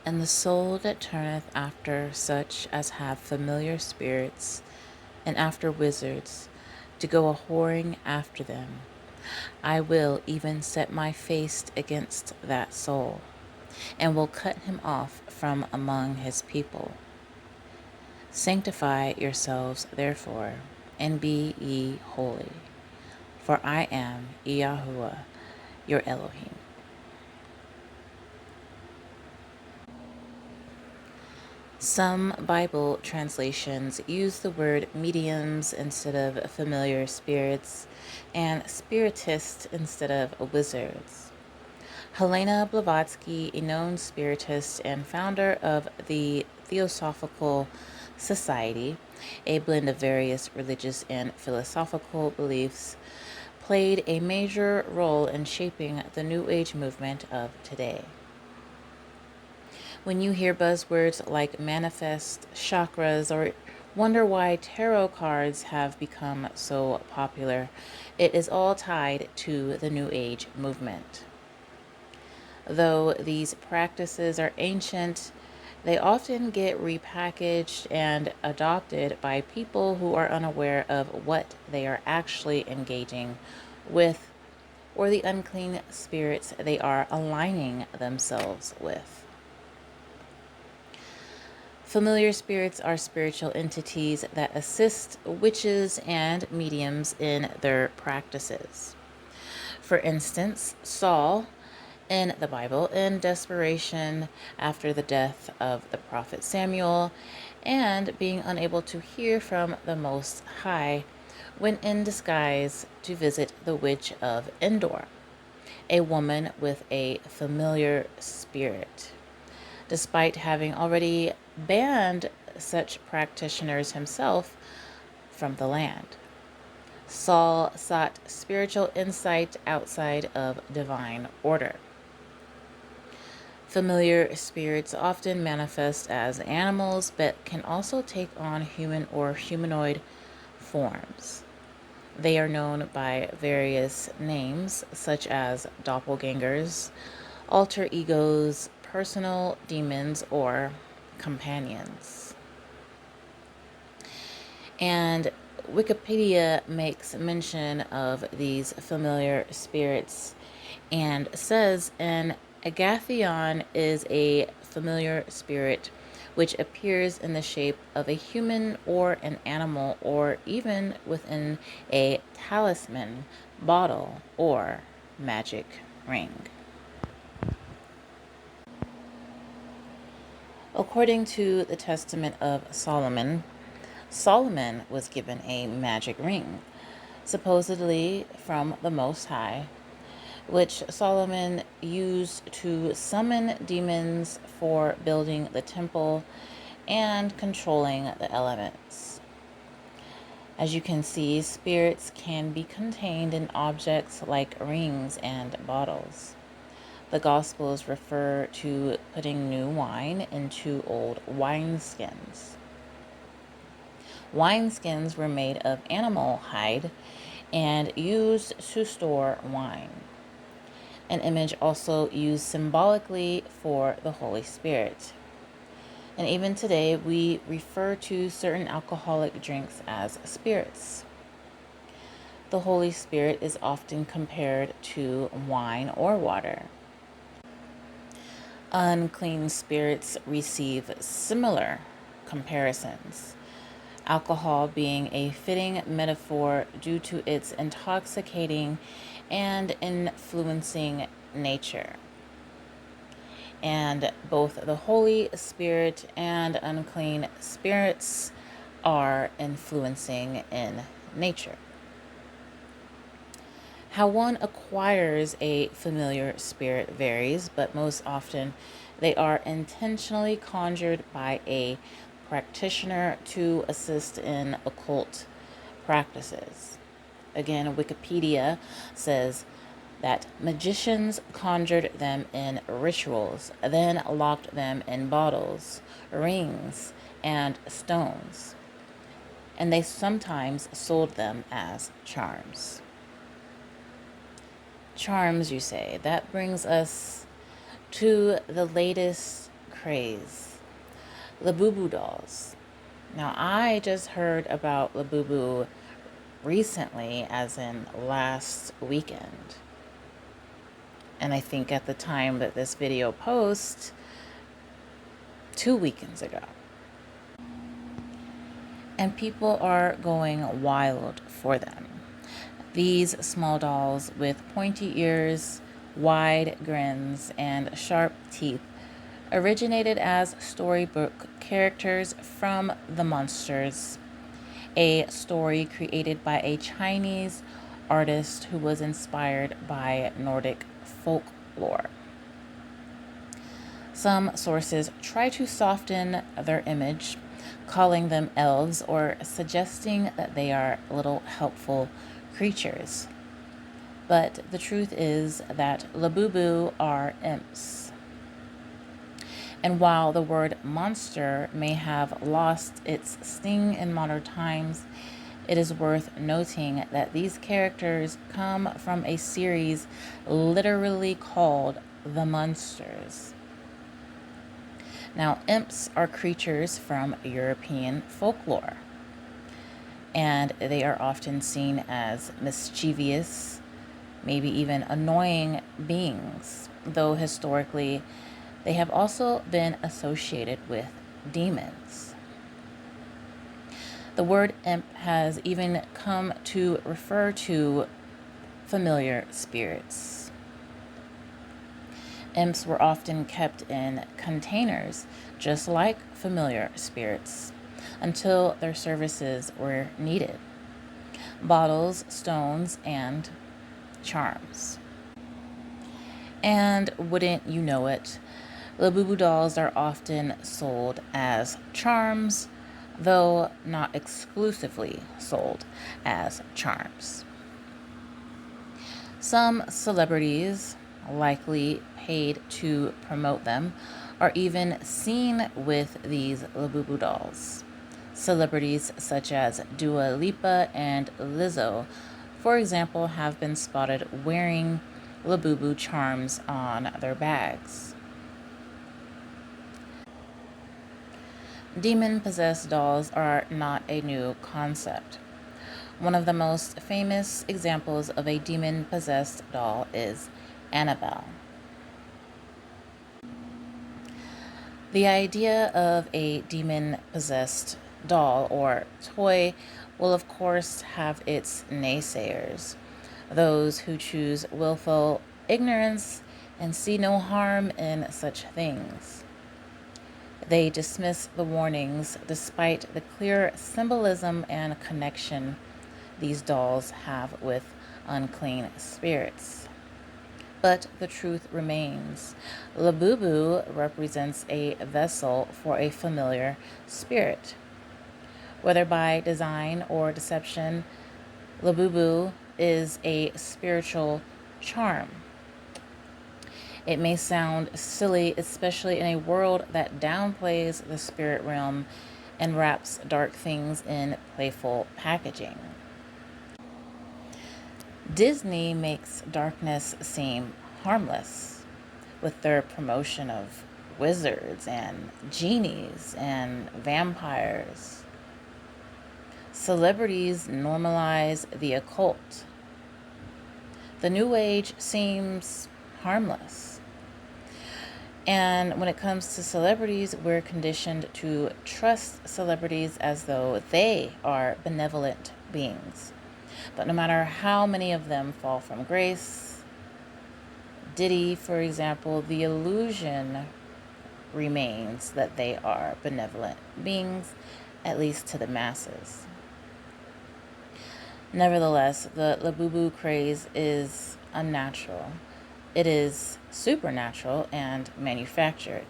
And the soul that turneth after such as have familiar spirits, and after wizards, to go a whoring after them, I will even set my face against that soul, and will cut him off from among his people. Sanctify yourselves, therefore, and be ye holy, for I am Yahuwah, your Elohim. Some Bible translations use the word mediums instead of familiar spirits and spiritists instead of wizards. Helena Blavatsky, a known spiritist and founder of the Theosophical Society, a blend of various religious and philosophical beliefs, played a major role in shaping the New Age movement of today. When you hear buzzwords like manifest, chakras, or wonder why tarot cards have become so popular, it is all tied to the New Age movement. Though these practices are ancient, they often get repackaged and adopted by people who are unaware of what they are actually engaging with or the unclean spirits they are aligning themselves with. Familiar spirits are spiritual entities that assist witches and mediums in their practices. For instance, Saul in the Bible, in desperation after the death of the prophet Samuel and being unable to hear from the Most High, went in disguise to visit the witch of Endor, a woman with a familiar spirit. Despite having already banned such practitioners himself from the land, Saul sought spiritual insight outside of divine order. Familiar spirits often manifest as animals, but can also take on human or humanoid forms. They are known by various names, such as doppelgangers, alter egos, personal demons, or companions. And Wikipedia makes mention of these familiar spirits and says an Agathion is a familiar spirit which appears in the shape of a human or an animal or even within a talisman, bottle, or magic ring. According to the Testament of Solomon, Solomon was given a magic ring, supposedly from the Most High, which Solomon used to summon demons for building the temple and controlling the elements. As you can see, spirits can be contained in objects like rings and bottles. The Gospels refer to putting new wine into old wineskins. Wineskins were made of animal hide and used to store wine. An image also used symbolically for the Holy Spirit. And even today, we refer to certain alcoholic drinks as spirits. The Holy Spirit is often compared to wine or water. Unclean spirits receive similar comparisons, alcohol being a fitting metaphor due to its intoxicating and influencing nature. And both the Holy Spirit and unclean spirits are influencing in nature. How one acquires a familiar spirit varies, but most often they are intentionally conjured by a practitioner to assist in occult practices. Again, Wikipedia says that magicians conjured them in rituals, then locked them in bottles, rings, and stones, and they sometimes sold them as charms. Charms, you say? That brings us to the latest craze, Labubu dolls. Now, I just heard about Labubu recently, as in last weekend. And I think at the time that this video posts, 2 weekends ago. And people are going wild for them. These small dolls with pointy ears, wide grins, and sharp teeth originated as storybook characters from The Monsters, a story created by a Chinese artist who was inspired by Nordic folklore. Some sources try to soften their image, calling them elves or suggesting that they are little helpful creatures. But the truth is that Labubu are imps. And while the word monster may have lost its sting in modern times, it is worth noting that these characters come from a series literally called The Monsters. Now, imps are creatures from European folklore, and they are often seen as mischievous, maybe even annoying beings, though historically they have also been associated with demons. The word imp has even come to refer to familiar spirits. Imps were often kept in containers, just like familiar spirits, until their services were needed. Bottles, stones, and charms. And wouldn't you know it, Labubu dolls are often sold as charms, though not exclusively sold as charms. Some celebrities, likely paid to promote them, are even seen with these Labubu dolls. Celebrities such as Dua Lipa and Lizzo, for example, have been spotted wearing Labubu charms on their bags. Demon-possessed dolls are not a new concept. One of the most famous examples of a demon-possessed doll is Annabelle. The idea of a demon-possessed doll or toy will of course have its naysayers, those who choose willful ignorance and see no harm in such things. They dismiss the warnings despite the clear symbolism and connection these dolls have with unclean spirits. But the truth remains. Labubu represents a vessel for a familiar spirit. Whether by design or deception, Labubu is a spiritual charm. It may sound silly, especially in a world that downplays the spirit realm and wraps dark things in playful packaging. Disney makes darkness seem harmless with their promotion of wizards and genies and vampires. Celebrities normalize the occult. The New Age seems harmless. And when it comes to celebrities, we're conditioned to trust celebrities as though they are benevolent beings. But no matter how many of them fall from grace, Diddy, for example, the illusion remains that they are benevolent beings, at least to the masses. Nevertheless, the Labubu craze is unnatural. It is supernatural and manufactured.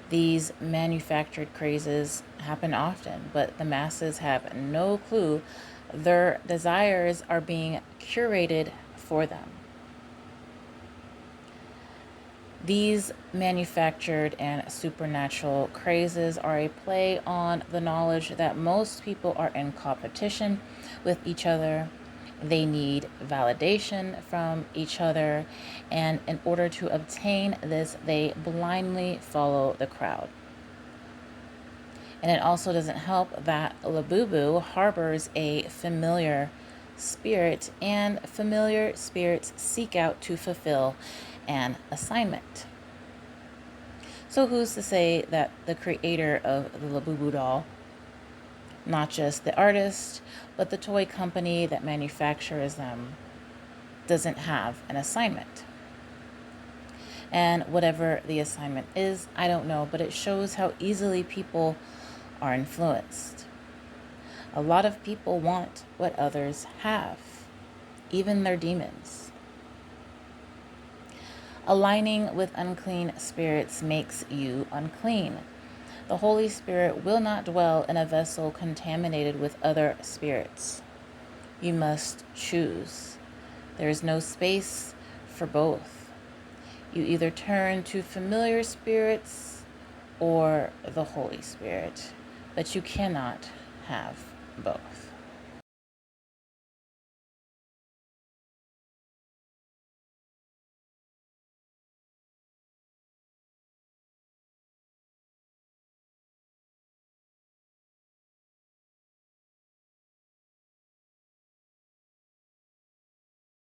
These manufactured crazes happen often, but the masses have no clue their desires are being curated for them. These manufactured and supernatural crazes are a play on the knowledge that most people are in competition with each other. They need validation from each other, and in order to obtain this, they blindly follow the crowd. And it also doesn't help that Labubu harbors a familiar spirit, and familiar spirits seek out to fulfill an assignment. So who's to say that the creator of the Labubu doll, not just the artist, but the toy company that manufactures them, doesn't have an assignment? And whatever the assignment is, I don't know, but it shows how easily people are influenced. A lot of people want what others have, even their demons. Aligning with unclean spirits makes you unclean. The Holy Spirit will not dwell in a vessel contaminated with other spirits. You must choose. There is no space for both. You either turn to familiar spirits or the Holy Spirit, but you cannot have both.